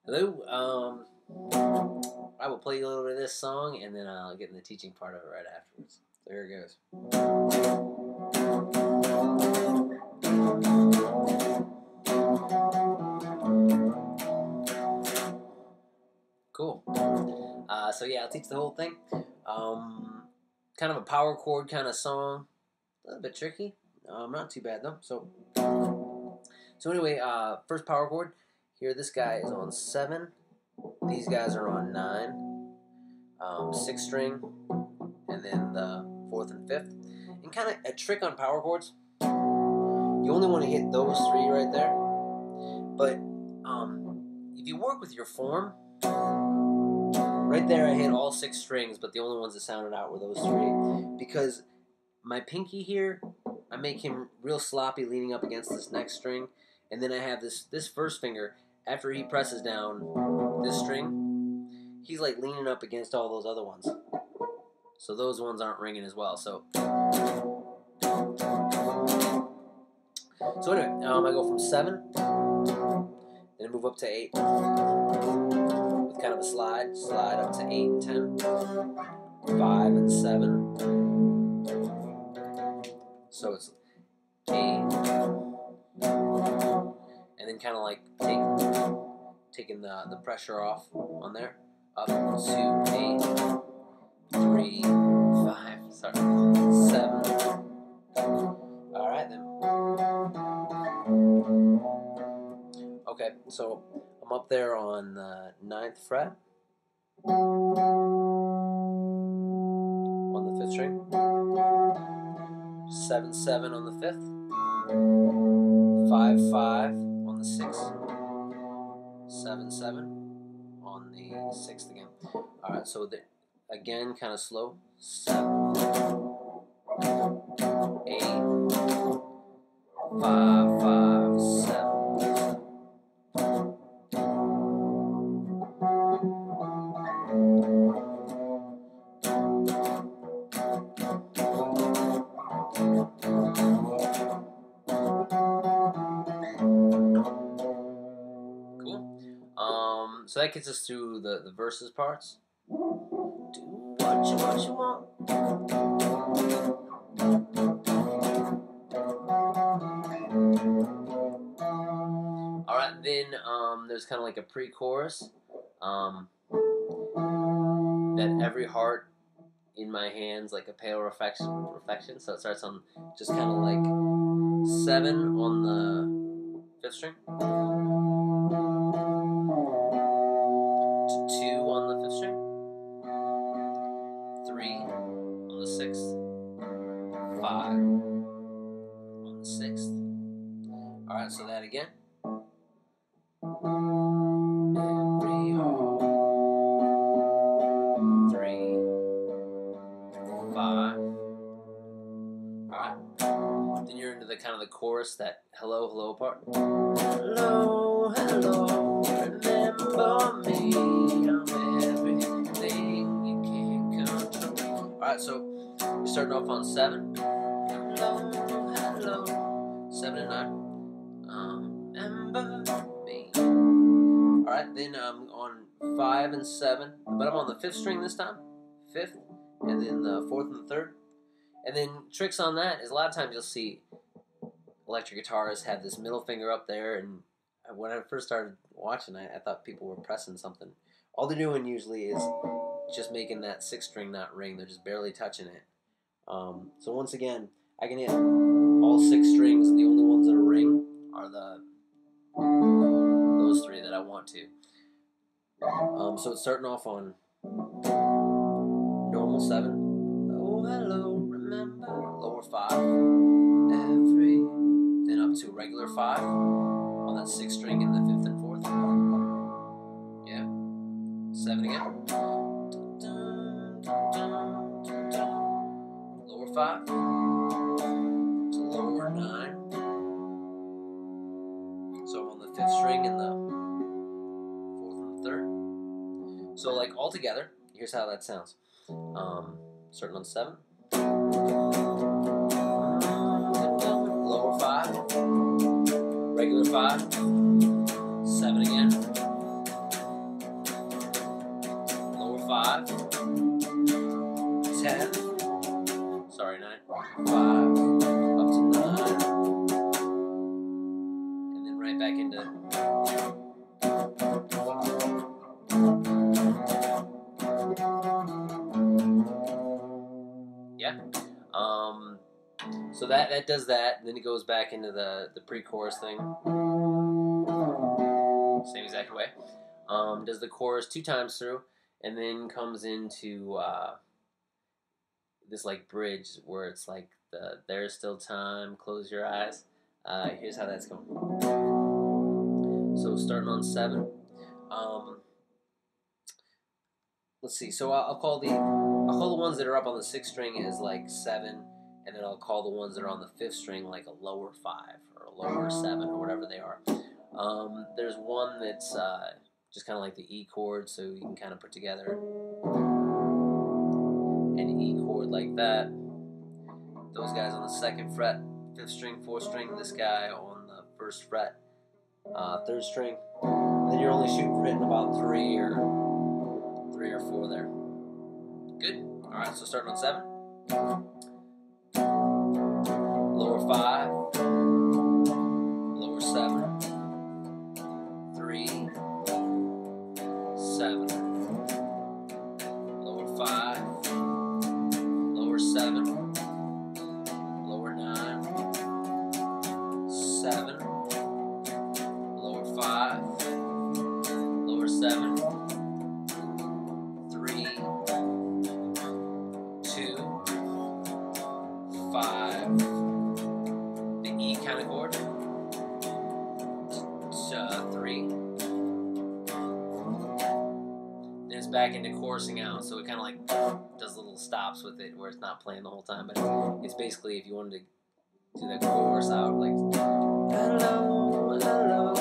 Hello. I will play you a little bit of this song, and then I'll get in the teaching part of it right afterwards. So here it goes. Cool. So yeah, I'll teach the whole thing. Kind of a power chord kind of song. A little bit tricky. Not too bad though. So anyway, first power chord. Here, this guy is on 7. These guys are on 9. 6 string, and then the 4th and 5th. And kind of a trick on power chords. You only want to hit those 3 right there. But if you work with your form, right there I hit all 6 strings, but the only ones that sounded out were those 3. Because my pinky here, I make him real sloppy leaning up against this next string. And then I have this first finger, after he presses down this string, he's like leaning up against all those other ones. So those ones aren't ringing as well. So anyway, I go from 7, then I move up to 8 with kind of a slide up to 8 and 10, 5 and 7. So it's 8, and then kind of like taking the pressure off on there. Up to 8, 3, 5, 7. All right then. Okay, so I'm up there on the 9th fret, on the 5th string, 7, 7 on the 5th, 5, 5 on the 6th, 7, 7 on the 6th again. All right, so again, kind of slow. 7, 8, 5, 5, 7. Cool. So that gets us through the verses parts. Do what you want. All right, then there's kind of like a pre-chorus. That every heart in my hands like a pale reflection. So it starts on just kind of like 7 on the 5th string, to 2 on the 5th string, 3 on the 6th, 5 on the 6th. All right, so that again. Every heart, 3, 5. Alright. Then you're into the kind of the chorus, that hello, hello part. Hello, hello, remember me. I'm everything you can't control. Alright, so you're starting off on 7. Hello, hello, 7 and 9. Remember me. Alright, then I'm on 5 and 7, but I'm on the 5th string this time. 5th, and then the 4th and the 3rd. And then tricks on that is a lot of times you'll see electric guitarists have this middle finger up there, and when I first started watching, I thought people were pressing something. All they're doing usually is just making that 6th string not ring. They're just barely touching it. So once again, I can hit all 6 strings, and the only ones that are ring are those 3 that I want to. So it's starting off on normal 7. Oh, hello, remember. Lower 5. Every. Then up to regular 5 on that 6th string in the 5th and 4th. Yeah. 7 again. Lower 5. To lower 9. So I'm on the 5th string in the 4th and the 3rd. So like all together, here's how that sounds. Starting on 7. Lower 5. Regular 5. 7 again. 5, 10, sorry, 9, 5, up to 9, and then right back into. Yeah. So that does that, and then it goes back into the pre-chorus thing. Same exact way. Does the chorus 2 times through, and then comes into this like bridge where it's like there's still time, close your eyes. Here's how that's going. So starting on 7. Let's see. So I'll call the ones that are up on the 6th string as like 7, and then I'll call the ones that are on the 5th string like a lower 5 or a lower 7 or whatever they are. There's one that's just kind of like the E chord, so you can kind of put together an E chord like that. Those guys on the 2nd fret, 5th string, 4th string. This guy on the 1st fret, 3rd string. Then you're only hitting about 3 or 4 there. Good. All right. So starting on 7, lower 5, lower 7, 3, 7, lower 5, lower 7, lower 9, 7, lower 5, lower 7, 3, 2, 5, the E kind of chord, 3. Then it's back into chorusing out, so it kind of like does little stops with it where it's not playing the whole time, but it's basically if you wanted to do that chorus out, like hello, hello,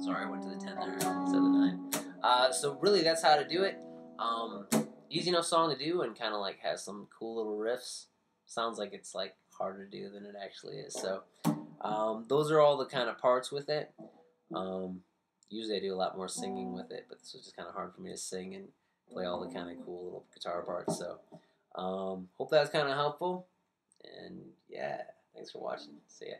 sorry, I went to the 10 there instead of the 9. So really, that's how to do it. Easy enough song to do, and kind of like has some cool little riffs. Sounds like it's like harder to do than it actually is. So those are all the kind of parts with it. Usually I do a lot more singing with it, but this was just kind of hard for me to sing and play all the kind of cool little guitar parts. So hope that's kind of helpful. And yeah, thanks for watching. See ya.